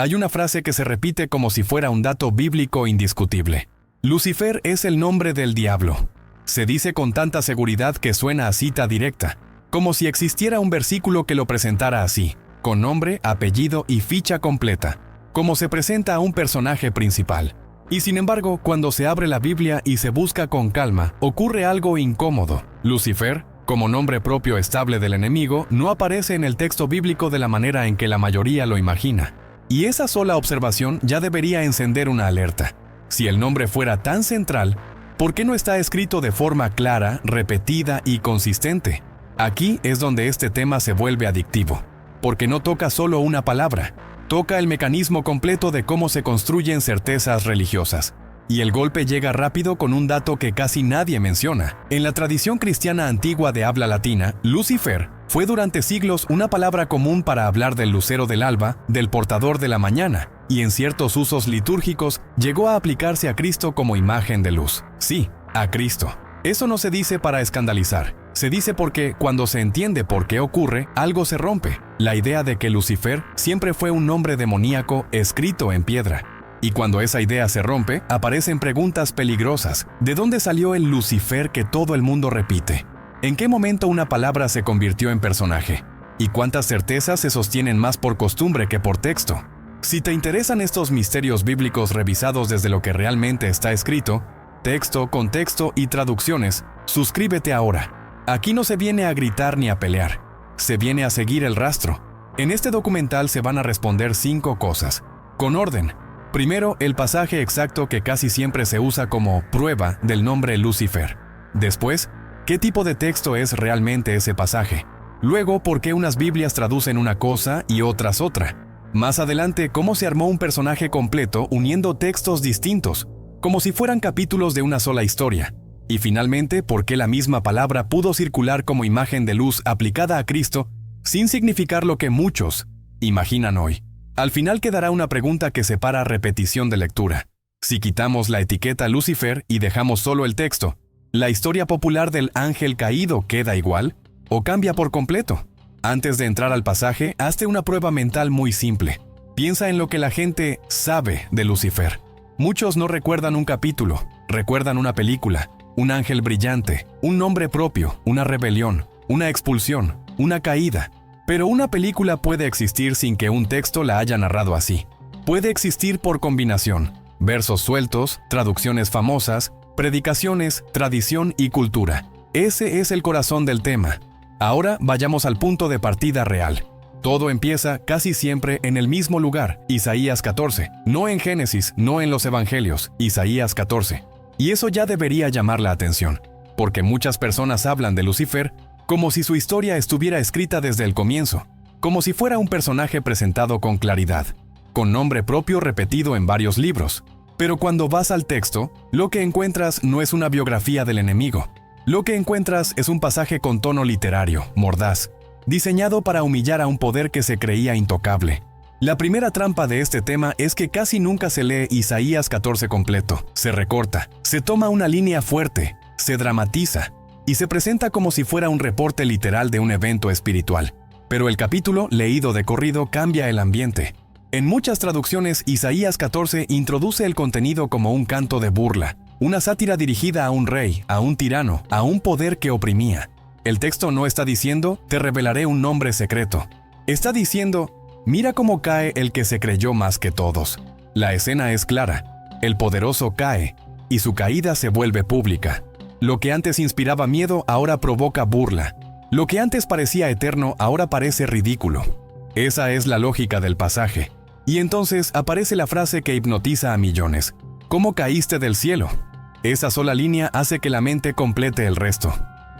Hay una frase que se repite como si fuera un dato bíblico indiscutible. Lucifer es el nombre del diablo. Se dice con tanta seguridad que suena a cita directa, como si existiera un versículo que lo presentara así, con nombre, apellido y ficha completa, como se presenta a un personaje principal. Y sin embargo, cuando se abre la Biblia y se busca con calma, ocurre algo incómodo. Lucifer, como nombre propio estable del enemigo, no aparece en el texto bíblico de la manera en que la mayoría lo imagina. Y esa sola observación ya debería encender una alerta. Si el nombre fuera tan central, ¿por qué no está escrito de forma clara, repetida y consistente? Aquí es donde este tema se vuelve adictivo, porque no toca solo una palabra, toca el mecanismo completo de cómo se construyen certezas religiosas. Y el golpe llega rápido con un dato que casi nadie menciona. En la tradición cristiana antigua de habla latina, Lucifer fue durante siglos una palabra común para hablar del lucero del alba, del portador de la mañana, y en ciertos usos litúrgicos llegó a aplicarse a Cristo como imagen de luz. Sí, a Cristo. Eso no se dice para escandalizar. Se dice porque, cuando se entiende por qué ocurre, algo se rompe. La idea de que Lucifer siempre fue un nombre demoníaco escrito en piedra. Y cuando esa idea se rompe, aparecen preguntas peligrosas. ¿De dónde salió el Lucifer que todo el mundo repite? ¿En qué momento una palabra se convirtió en personaje? ¿Y cuántas certezas se sostienen más por costumbre que por texto? Si te interesan estos misterios bíblicos revisados desde lo que realmente está escrito, texto, contexto y traducciones, suscríbete ahora. Aquí no se viene a gritar ni a pelear, se viene a seguir el rastro. En este documental se van a responder 5 cosas, con orden. Primero, el pasaje exacto que casi siempre se usa como prueba del nombre Lucifer. Después, ¿qué tipo de texto es realmente ese pasaje? Luego, ¿por qué unas Biblias traducen una cosa y otras otra? Más adelante, ¿cómo se armó un personaje completo uniendo textos distintos, como si fueran capítulos de una sola historia? Y finalmente, ¿por qué la misma palabra pudo circular como imagen de luz aplicada a Cristo sin significar lo que muchos imaginan hoy? Al final quedará una pregunta que separa repetición de lectura. Si quitamos la etiqueta Lucifer y dejamos solo el texto, ¿la historia popular del ángel caído queda igual o cambia por completo? Antes de entrar al pasaje, hazte una prueba mental muy simple. Piensa en lo que la gente sabe de Lucifer. Muchos no recuerdan un capítulo, recuerdan una película, un ángel brillante, un nombre propio, una rebelión, una expulsión, una caída. Pero una película puede existir sin que un texto la haya narrado así. Puede existir por combinación, versos sueltos, traducciones famosas, predicaciones, tradición y cultura. Ese es el corazón del tema. Ahora vayamos al punto de partida real. Todo empieza casi siempre en el mismo lugar, Isaías 14. No en Génesis, no en los Evangelios, Isaías 14. Y eso ya debería llamar la atención, porque muchas personas hablan de Lucifer como si su historia estuviera escrita desde el comienzo, como si fuera un personaje presentado con claridad, con nombre propio repetido en varios libros. Pero cuando vas al texto, lo que encuentras no es una biografía del enemigo. Lo que encuentras es un pasaje con tono literario, mordaz, diseñado para humillar a un poder que se creía intocable. La primera trampa de este tema es que casi nunca se lee Isaías 14 completo. Se recorta, se toma una línea fuerte, se dramatiza, y se presenta como si fuera un reporte literal de un evento espiritual. Pero el capítulo, leído de corrido, cambia el ambiente. En muchas traducciones, Isaías 14 introduce el contenido como un canto de burla, una sátira dirigida a un rey, a un tirano, a un poder que oprimía. El texto no está diciendo, te revelaré un nombre secreto. Está diciendo, mira cómo cae el que se creyó más que todos. La escena es clara. El poderoso cae, y su caída se vuelve pública. Lo que antes inspiraba miedo ahora provoca burla. Lo que antes parecía eterno ahora parece ridículo. Esa es la lógica del pasaje. Y entonces aparece la frase que hipnotiza a millones. ¿Cómo caíste del cielo? Esa sola línea hace que la mente complete el resto.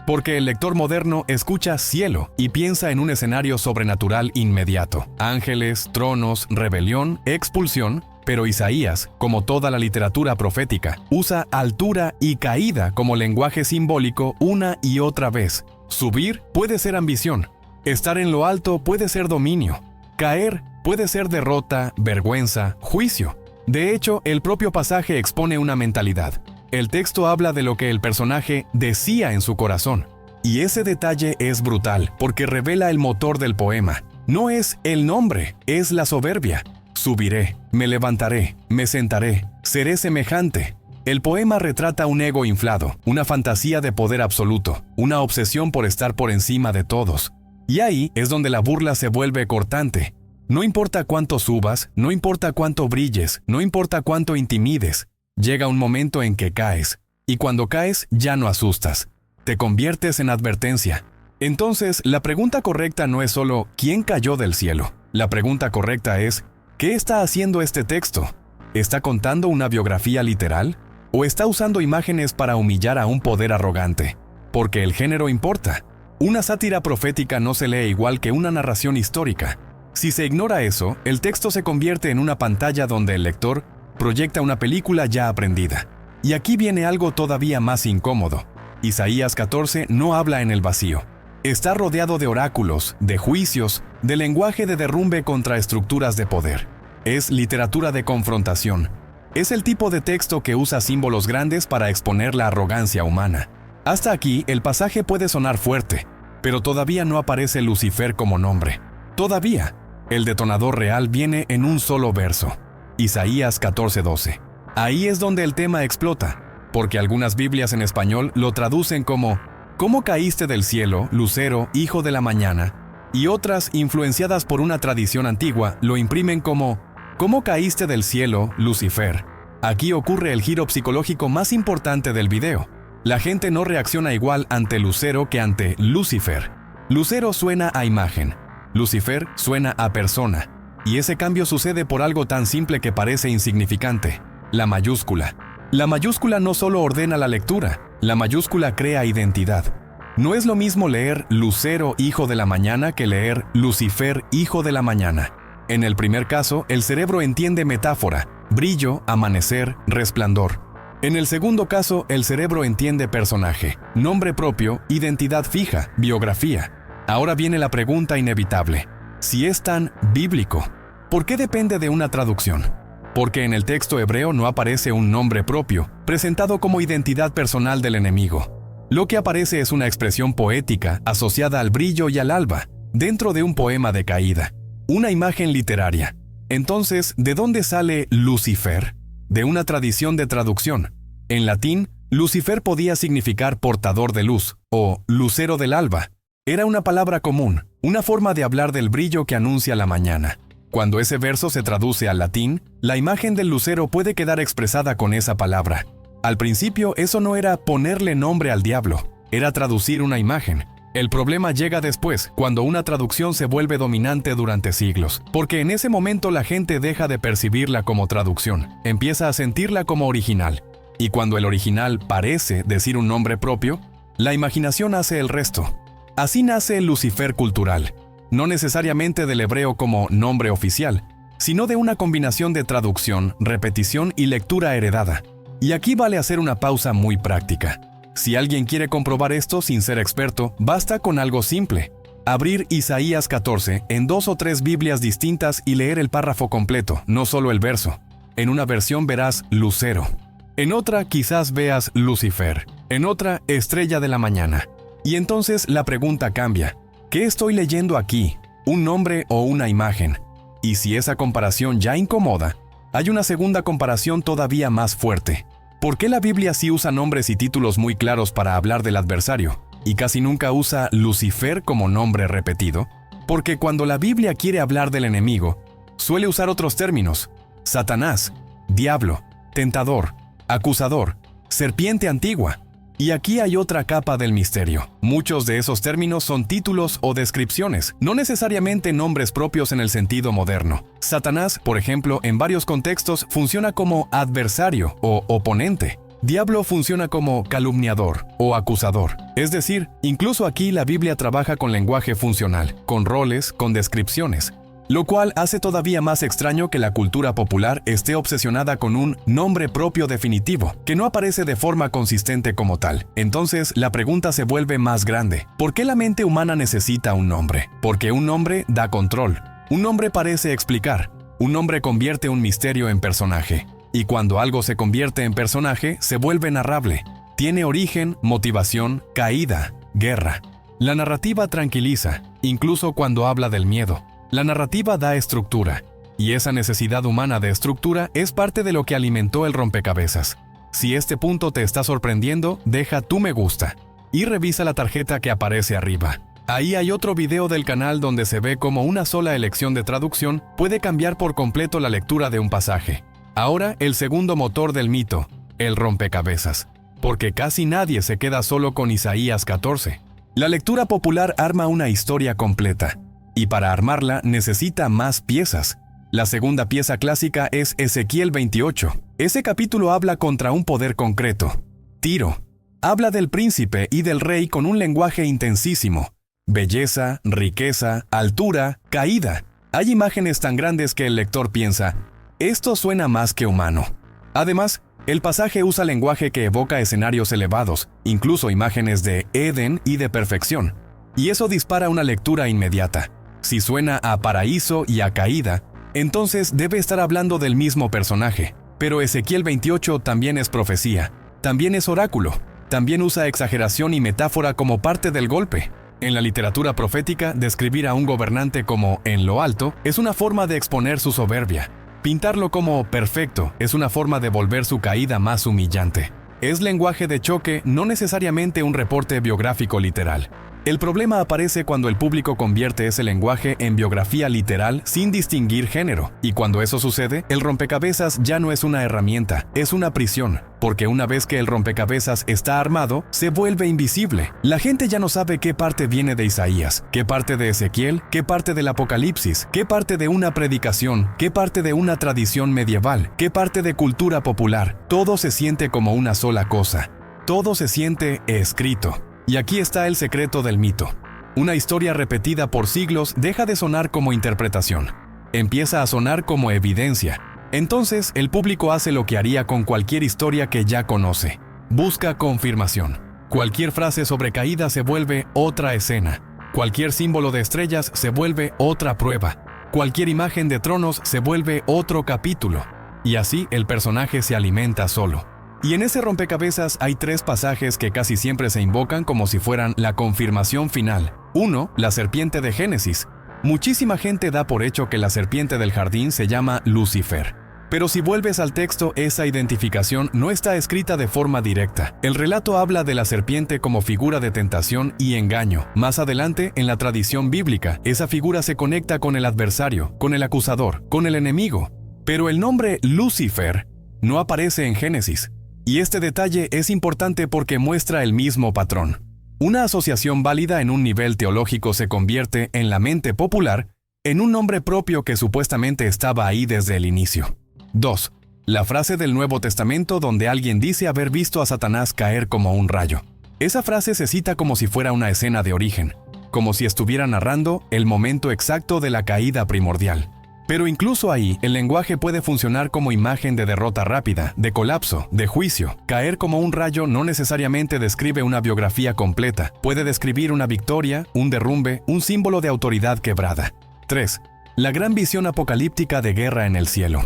Porque el lector moderno escucha cielo y piensa en un escenario sobrenatural inmediato. Ángeles, tronos, rebelión, expulsión. Pero Isaías, como toda la literatura profética, usa altura y caída como lenguaje simbólico una y otra vez. Subir puede ser ambición. Estar en lo alto puede ser dominio. Caer puede ser derrota, vergüenza, juicio. De hecho, el propio pasaje expone una mentalidad. El texto habla de lo que el personaje decía en su corazón. Y ese detalle es brutal porque revela el motor del poema. No es el nombre, es la soberbia. Subiré, me levantaré, me sentaré, seré semejante. El poema retrata un ego inflado, una fantasía de poder absoluto, una obsesión por estar por encima de todos. Y ahí es donde la burla se vuelve cortante. No importa cuánto subas, no importa cuánto brilles, no importa cuánto intimides, llega un momento en que caes. Y cuando caes, ya no asustas. Te conviertes en advertencia. Entonces, la pregunta correcta no es solo ¿quién cayó del cielo? La pregunta correcta es ¿qué está haciendo este texto? ¿Está contando una biografía literal? ¿O está usando imágenes para humillar a un poder arrogante? Porque el género importa. Una sátira profética no se lee igual que una narración histórica. Si se ignora eso, el texto se convierte en una pantalla donde el lector proyecta una película ya aprendida. Y aquí viene algo todavía más incómodo. Isaías 14 no habla en el vacío. Está rodeado de oráculos, de juicios, de lenguaje de derrumbe contra estructuras de poder. Es literatura de confrontación. Es el tipo de texto que usa símbolos grandes para exponer la arrogancia humana. Hasta aquí, el pasaje puede sonar fuerte, pero todavía no aparece Lucifer como nombre. Todavía, el detonador real viene en un solo verso. Isaías 14:12. Ahí es donde el tema explota, porque algunas Biblias en español lo traducen como ¿cómo caíste del cielo, lucero, hijo de la mañana? Y otras, influenciadas por una tradición antigua, lo imprimen como ¿cómo caíste del cielo, Lucifer? Aquí ocurre el giro psicológico más importante del video. La gente no reacciona igual ante lucero que ante Lucifer. Lucero suena a imagen, Lucifer suena a persona. Y ese cambio sucede por algo tan simple que parece insignificante: la mayúscula. La mayúscula no solo ordena la lectura, la mayúscula crea identidad. No es lo mismo leer Lucero, hijo de la mañana, que leer Lucifer, hijo de la mañana. En el primer caso, el cerebro entiende metáfora, brillo, amanecer, resplandor. En el segundo caso, el cerebro entiende personaje, nombre propio, identidad fija, biografía. Ahora viene la pregunta inevitable. Si es tan bíblico, ¿por qué depende de una traducción? Porque en el texto hebreo no aparece un nombre propio, presentado como identidad personal del enemigo. Lo que aparece es una expresión poética asociada al brillo y al alba, dentro de un poema de caída, una imagen literaria. Entonces, ¿de dónde sale Lucifer? De una tradición de traducción. En latín, Lucifer podía significar portador de luz, o lucero del alba. Era una palabra común, una forma de hablar del brillo que anuncia la mañana. Cuando ese verso se traduce al latín, la imagen del lucero puede quedar expresada con esa palabra. Al principio, eso no era ponerle nombre al diablo, era traducir una imagen. El problema llega después, cuando una traducción se vuelve dominante durante siglos, porque en ese momento la gente deja de percibirla como traducción, empieza a sentirla como original. Y cuando el original parece decir un nombre propio, la imaginación hace el resto. Así nace el Lucifer cultural. No necesariamente del hebreo como nombre oficial, sino de una combinación de traducción, repetición y lectura heredada. Y aquí vale hacer una pausa muy práctica. Si alguien quiere comprobar esto sin ser experto, basta con algo simple: abrir Isaías 14 en 2 o 3 Biblias distintas y leer el párrafo completo, no solo el verso. En una versión verás lucero, en otra quizás veas Lucifer, en otra estrella de la mañana. Y entonces la pregunta cambia. ¿Qué estoy leyendo aquí? ¿Un nombre o una imagen? Y si esa comparación ya incomoda, hay una segunda comparación todavía más fuerte. ¿Por qué la Biblia sí usa nombres y títulos muy claros para hablar del adversario, y casi nunca usa Lucifer como nombre repetido? Porque cuando la Biblia quiere hablar del enemigo, suele usar otros términos: Satanás, diablo, tentador, acusador, serpiente antigua. Y aquí hay otra capa del misterio. Muchos de esos términos son títulos o descripciones, no necesariamente nombres propios en el sentido moderno. Satanás, por ejemplo, en varios contextos funciona como adversario o oponente. Diablo funciona como calumniador o acusador. Es decir, incluso aquí la Biblia trabaja con lenguaje funcional, con roles, con descripciones. Lo cual hace todavía más extraño que la cultura popular esté obsesionada con un nombre propio definitivo, que no aparece de forma consistente como tal. Entonces, la pregunta se vuelve más grande. ¿Por qué la mente humana necesita un nombre? Porque un nombre da control. Un nombre parece explicar. Un nombre convierte un misterio en personaje. Y cuando algo se convierte en personaje, se vuelve narrable. Tiene origen, motivación, caída, guerra. La narrativa tranquiliza, incluso cuando habla del miedo. La narrativa da estructura, Y esa necesidad humana de estructura es parte de lo que alimentó el rompecabezas. Si este punto te está sorprendiendo, deja tu me gusta y revisa la tarjeta que aparece arriba. Ahí hay otro video del canal donde se ve cómo una sola elección de traducción puede cambiar por completo la lectura de un pasaje. Ahora, el segundo motor del mito, el rompecabezas. Porque casi nadie se queda solo con Isaías 14. La lectura popular arma una historia completa, y para armarla necesita más piezas. La segunda pieza clásica es Ezequiel 28. Ese capítulo habla contra un poder concreto, Tiro. Habla del príncipe y del rey con un lenguaje intensísimo. Belleza, riqueza, altura, caída. Hay imágenes tan grandes que el lector piensa, esto suena más que humano. Además, el pasaje usa lenguaje que evoca escenarios elevados, incluso imágenes de Edén y de perfección. Y eso dispara una lectura inmediata. Si suena a paraíso y a caída, entonces debe estar hablando del mismo personaje. Pero Ezequiel 28 también es profecía, también es oráculo, también usa exageración y metáfora como parte del golpe. En la literatura profética, describir a un gobernante como en lo alto es una forma de exponer su soberbia. Pintarlo como perfecto es una forma de volver su caída más humillante. Es lenguaje de choque, no necesariamente un reporte biográfico literal. El problema aparece cuando el público convierte ese lenguaje en biografía literal sin distinguir género. Y cuando eso sucede, el rompecabezas ya no es una herramienta, es una prisión. Porque una vez que el rompecabezas está armado, se vuelve invisible. La gente ya no sabe qué parte viene de Isaías, qué parte de Ezequiel, qué parte del Apocalipsis, qué parte de una predicación, qué parte de una tradición medieval, qué parte de cultura popular. Todo se siente como una sola cosa. Todo se siente escrito. Y aquí está el secreto del mito. Una historia repetida por siglos deja de sonar como interpretación. Empieza a sonar como evidencia. Entonces, el público hace lo que haría con cualquier historia que ya conoce. Busca confirmación. Cualquier frase sobre caída se vuelve otra escena. Cualquier símbolo de estrellas se vuelve otra prueba. Cualquier imagen de tronos se vuelve otro capítulo. Y así el personaje se alimenta solo. Y en ese rompecabezas hay 3 pasajes que casi siempre se invocan como si fueran la confirmación final. 1. La serpiente de Génesis. Muchísima gente da por hecho que la serpiente del jardín se llama Lucifer. Pero si vuelves al texto, esa identificación no está escrita de forma directa. El relato habla de la serpiente como figura de tentación y engaño. Más adelante, en la tradición bíblica, esa figura se conecta con el adversario, con el acusador, con el enemigo. Pero el nombre Lucifer no aparece en Génesis. Y este detalle es importante porque muestra el mismo patrón. Una asociación válida en un nivel teológico se convierte, en la mente popular, en un nombre propio que supuestamente estaba ahí desde el inicio. 2. La frase del Nuevo Testamento donde alguien dice haber visto a Satanás caer como un rayo. Esa frase se cita como si fuera una escena de origen, como si estuviera narrando el momento exacto de la caída primordial. Pero incluso ahí, el lenguaje puede funcionar como imagen de derrota rápida, de colapso, de juicio. Caer como un rayo no necesariamente describe una biografía completa. Puede describir una victoria, un derrumbe, un símbolo de autoridad quebrada. 3. La gran visión apocalíptica de guerra en el cielo.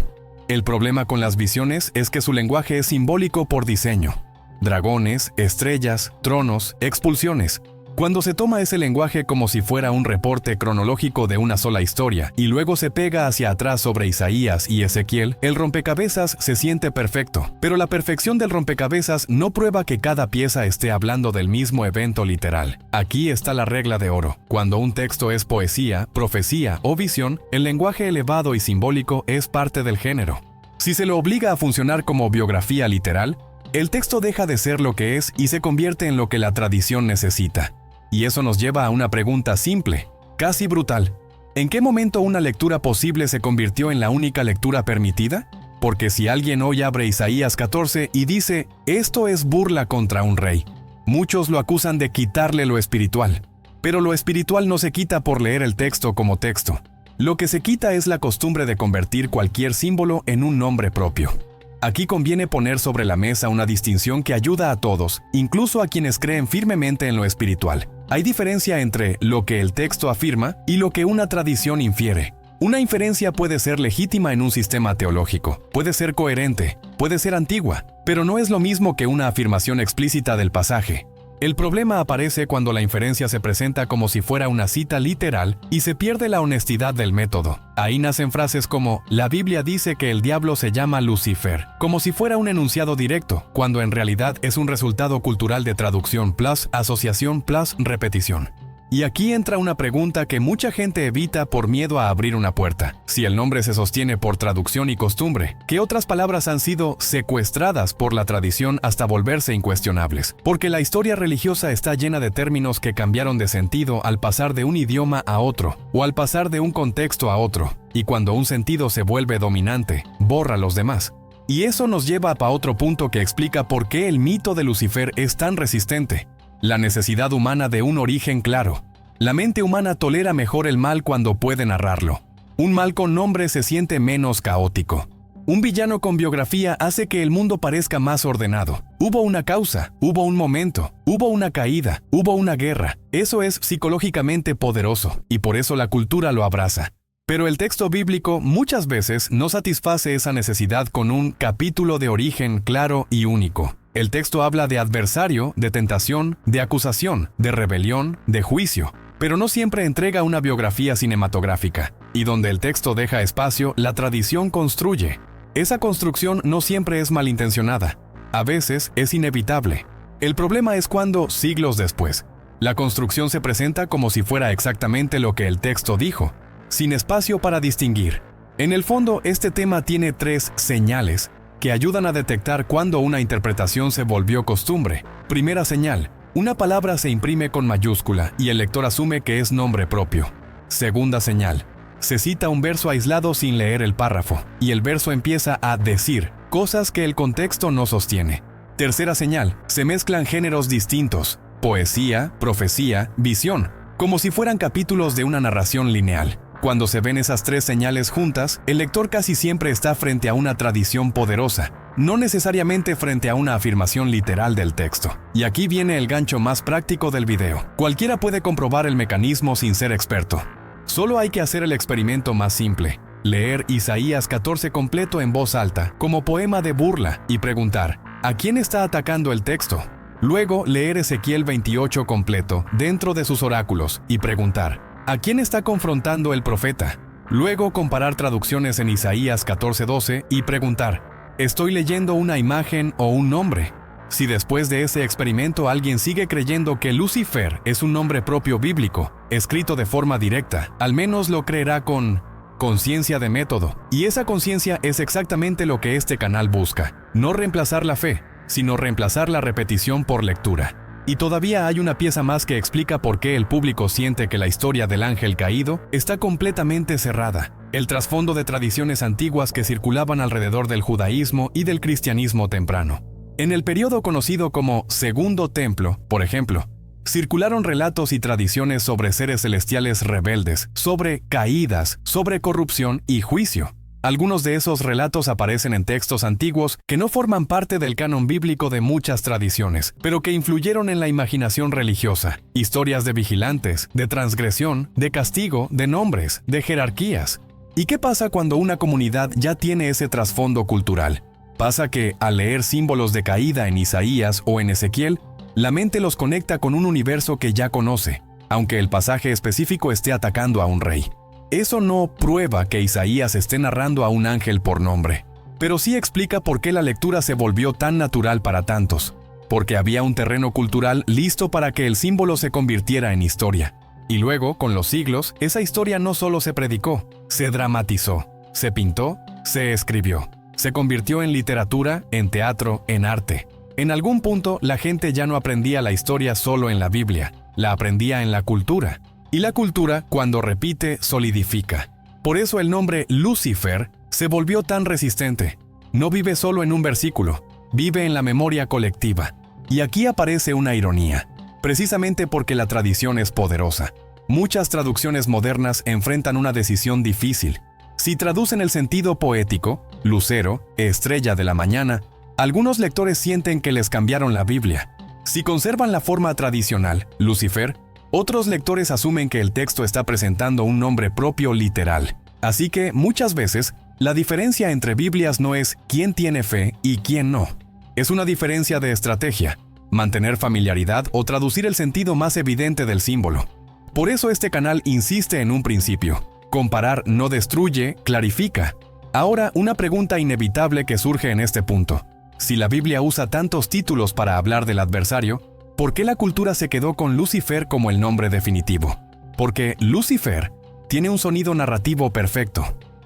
El problema con las visiones es que su lenguaje es simbólico por diseño. Dragones, estrellas, tronos, expulsiones. Cuando se toma ese lenguaje como si fuera un reporte cronológico de una sola historia y luego se pega hacia atrás sobre Isaías y Ezequiel, el rompecabezas se siente perfecto. Pero la perfección del rompecabezas no prueba que cada pieza esté hablando del mismo evento literal. Aquí está la regla de oro. Cuando un texto es poesía, profecía o visión, el lenguaje elevado y simbólico es parte del género. Si se lo obliga a funcionar como biografía literal, el texto deja de ser lo que es y se convierte en lo que la tradición necesita. Y eso nos lleva a una pregunta simple, casi brutal. ¿En qué momento una lectura posible se convirtió en la única lectura permitida? Porque si alguien hoy abre Isaías 14 y dice, esto es burla contra un rey, muchos lo acusan de quitarle lo espiritual. Pero lo espiritual no se quita por leer el texto como texto. Lo que se quita es la costumbre de convertir cualquier símbolo en un nombre propio. Aquí conviene poner sobre la mesa una distinción que ayuda a todos, incluso a quienes creen firmemente en lo espiritual. Hay diferencia entre lo que el texto afirma y lo que una tradición infiere. Una inferencia puede ser legítima en un sistema teológico, puede ser coherente, puede ser antigua, pero no es lo mismo que una afirmación explícita del pasaje. El problema aparece cuando la inferencia se presenta como si fuera una cita literal y se pierde la honestidad del método. Ahí nacen frases como, la Biblia dice que el diablo se llama Lucifer, como si fuera un enunciado directo, cuando en realidad es un resultado cultural de traducción plus asociación plus repetición. Y aquí entra una pregunta que mucha gente evita por miedo a abrir una puerta. Si el nombre se sostiene por traducción y costumbre, ¿qué otras palabras han sido secuestradas por la tradición hasta volverse incuestionables? Porque la historia religiosa está llena de términos que cambiaron de sentido al pasar de un idioma a otro, o al pasar de un contexto a otro. Y cuando un sentido se vuelve dominante, borra los demás. Y eso nos lleva a otro punto que explica por qué el mito de Lucifer es tan resistente. La necesidad humana de un origen claro. La mente humana tolera mejor el mal cuando puede narrarlo. Un mal con nombre se siente menos caótico. Un villano con biografía hace que el mundo parezca más ordenado. Hubo una causa, hubo un momento, hubo una caída, hubo una guerra. Eso es psicológicamente poderoso, y por eso la cultura lo abraza. Pero el texto bíblico muchas veces no satisface esa necesidad con un capítulo de origen claro y único. El texto habla de adversario, de tentación, de acusación, de rebelión, de juicio, pero no siempre entrega una biografía cinematográfica. Y donde el texto deja espacio, la tradición construye. Esa construcción no siempre es malintencionada. A veces es inevitable. El problema es cuando, siglos después, la construcción se presenta como si fuera exactamente lo que el texto dijo, sin espacio para distinguir. En el fondo, este tema tiene 3 señales que ayudan a detectar cuando una interpretación se volvió costumbre. Primera señal, una palabra se imprime con mayúscula y el lector asume que es nombre propio. Segunda señal, se cita un verso aislado sin leer el párrafo, y el verso empieza a decir cosas que el contexto no sostiene. Tercera señal, se mezclan géneros distintos, poesía, profecía, visión, como si fueran capítulos de una narración lineal. Cuando se ven esas 3 señales juntas, el lector casi siempre está frente a una tradición poderosa, no necesariamente frente a una afirmación literal del texto. Y aquí viene el gancho más práctico del video. Cualquiera puede comprobar el mecanismo sin ser experto. Solo hay que hacer el experimento más simple: leer Isaías 14 completo en voz alta, como poema de burla, y preguntar, ¿a quién está atacando el texto? Luego, leer Ezequiel 28 completo, dentro de sus oráculos, y preguntar, ¿a quién está confrontando el profeta? Luego comparar traducciones en Isaías 14:12 y preguntar, ¿estoy leyendo una imagen o un nombre? Si después de ese experimento alguien sigue creyendo que Lucifer es un nombre propio bíblico, escrito de forma directa, al menos lo creerá con conciencia de método. Y esa conciencia es exactamente lo que este canal busca. No reemplazar la fe, sino reemplazar la repetición por lectura. Y todavía hay una pieza más que explica por qué el público siente que la historia del ángel caído está completamente cerrada. El trasfondo de tradiciones antiguas que circulaban alrededor del judaísmo y del cristianismo temprano. En el periodo conocido como Segundo Templo, por ejemplo, circularon relatos y tradiciones sobre seres celestiales rebeldes, sobre caídas, sobre corrupción y juicio. Algunos de esos relatos aparecen en textos antiguos que no forman parte del canon bíblico de muchas tradiciones, pero que influyeron en la imaginación religiosa. Historias de vigilantes, de transgresión, de castigo, de nombres, de jerarquías. ¿Y qué pasa cuando una comunidad ya tiene ese trasfondo cultural? Pasa que, al leer símbolos de caída en Isaías o en Ezequiel, la mente los conecta con un universo que ya conoce, aunque el pasaje específico esté atacando a un rey. Eso no prueba que Isaías esté narrando a un ángel por nombre, pero sí explica por qué la lectura se volvió tan natural para tantos, porque había un terreno cultural listo para que el símbolo se convirtiera en historia. Y luego, con los siglos, esa historia no solo se predicó, se dramatizó, se pintó, se escribió, se convirtió en literatura, en teatro, en arte. En algún punto, la gente ya no aprendía la historia solo en la Biblia, la aprendía en la cultura. Y la cultura, cuando repite, solidifica. Por eso el nombre Lucifer se volvió tan resistente. No vive solo en un versículo, vive en la memoria colectiva. Y aquí aparece una ironía, precisamente porque la tradición es poderosa. Muchas traducciones modernas enfrentan una decisión difícil. Si traducen el sentido poético, lucero, estrella de la mañana, algunos lectores sienten que les cambiaron la Biblia. Si conservan la forma tradicional, Lucifer, otros lectores asumen que el texto está presentando un nombre propio literal. Así que, muchas veces, la diferencia entre Biblias no es quién tiene fe y quién no. Es una diferencia de estrategia. mantener familiaridad o traducir el sentido más evidente del símbolo. Por eso este canal insiste en un principio. Comparar no destruye, clarifica. Ahora, una pregunta inevitable que surge en este punto. Si la Biblia usa tantos títulos para hablar del adversario, ¿por qué la cultura se quedó con Lucifer como el nombre definitivo? Porque Lucifer tiene un sonido narrativo perfecto.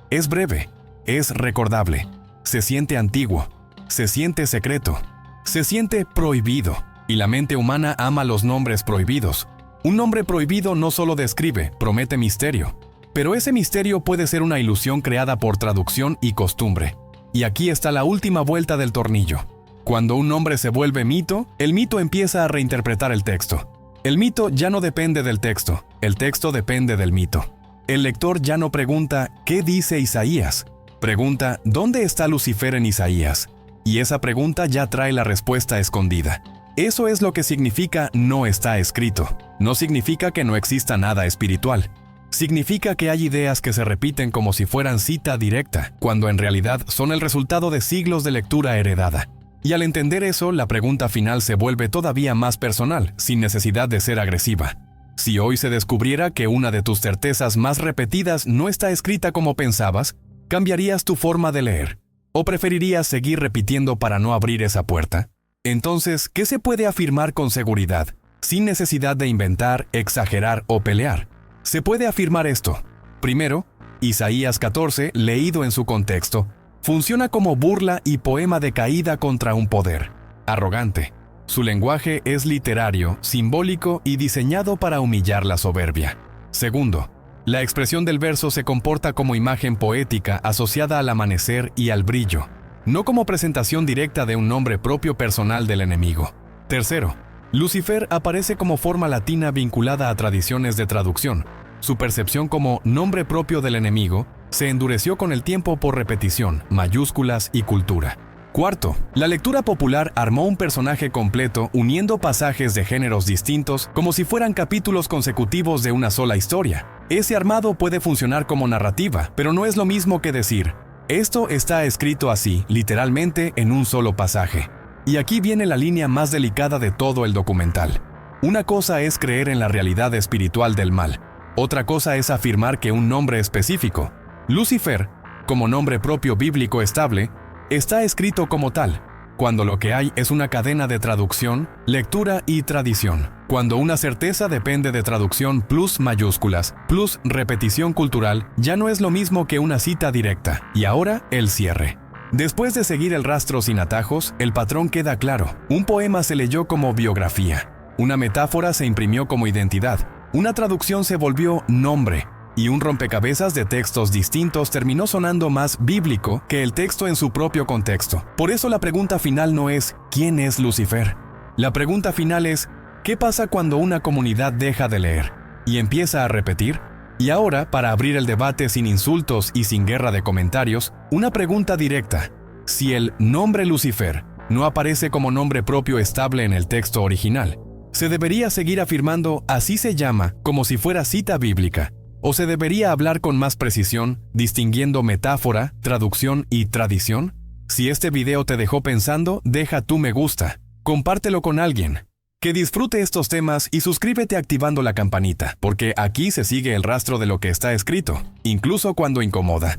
Es breve, es recordable, se siente antiguo, se siente secreto, se siente prohibido, y la mente humana ama los nombres prohibidos. Un nombre prohibido no solo describe, promete misterio, pero ese misterio puede ser una ilusión creada por traducción y costumbre. Y aquí está la última vuelta del tornillo. Cuando un nombre se vuelve mito, el mito empieza a reinterpretar el texto. El mito ya no depende del texto, el texto depende del mito. El lector ya no pregunta ¿qué dice Isaías? Pregunta ¿dónde está Lucifer en Isaías? Y esa pregunta ya trae la respuesta escondida. Eso es lo que significa no está escrito. No significa que no exista nada espiritual. Significa que hay ideas que se repiten como si fueran cita directa, cuando en realidad son el resultado de siglos de lectura heredada. Y al entender eso, la pregunta final se vuelve todavía más personal, sin necesidad de ser agresiva. Si hoy se descubriera que una de tus certezas más repetidas no está escrita como pensabas, ¿cambiarías tu forma de leer? ¿O preferirías seguir repitiendo para no abrir esa puerta? Entonces, ¿qué se puede afirmar con seguridad, sin necesidad de inventar, exagerar o pelear? Se puede afirmar esto. Primero, Isaías 14, leído en su contexto, funciona como burla y poema de caída contra un poder arrogante. Su lenguaje es literario, simbólico y diseñado para humillar la soberbia. Segundo, la expresión del verso se comporta como imagen poética asociada al amanecer y al brillo, no como presentación directa de un nombre propio personal del enemigo. Tercero, Lucifer aparece como forma latina vinculada a tradiciones de traducción. Su percepción como nombre propio del enemigo se endureció con el tiempo por repetición, mayúsculas y cultura. Cuarto, la lectura popular armó un personaje completo uniendo pasajes de géneros distintos como si fueran capítulos consecutivos de una sola historia. Ese armado puede funcionar como narrativa, pero no es lo mismo que decir, esto está escrito así, literalmente en un solo pasaje. Y aquí viene la línea más delicada de todo el documental. Una cosa es creer en la realidad espiritual del mal. Otra cosa es afirmar que un nombre específico, Lucifer, como nombre propio bíblico estable, está escrito como tal, cuando lo que hay es una cadena de traducción, lectura y tradición. Cuando una certeza depende de traducción plus mayúsculas, plus repetición cultural, ya no es lo mismo que una cita directa. Y ahora, el cierre. Después de seguir el rastro sin atajos, el patrón queda claro. Un poema se leyó como biografía. Una metáfora se imprimió como identidad. Una traducción se volvió nombre. Y un rompecabezas de textos distintos terminó sonando más bíblico que el texto en su propio contexto. Por eso la pregunta final no es ¿quién es Lucifer? La pregunta final es ¿qué pasa cuando una comunidad deja de leer y empieza a repetir? Y ahora, para abrir el debate sin insultos y sin guerra de comentarios, una pregunta directa. Si el nombre Lucifer no aparece como nombre propio estable en el texto original, ¿se debería seguir afirmando así se llama como si fuera cita bíblica? ¿O se debería hablar con más precisión, distinguiendo metáfora, traducción y tradición? Si este video te dejó pensando, deja tu me gusta. Compártelo con alguien. Que disfrute estos temas y suscríbete activando la campanita, porque aquí se sigue el rastro de lo que está escrito, incluso cuando incomoda.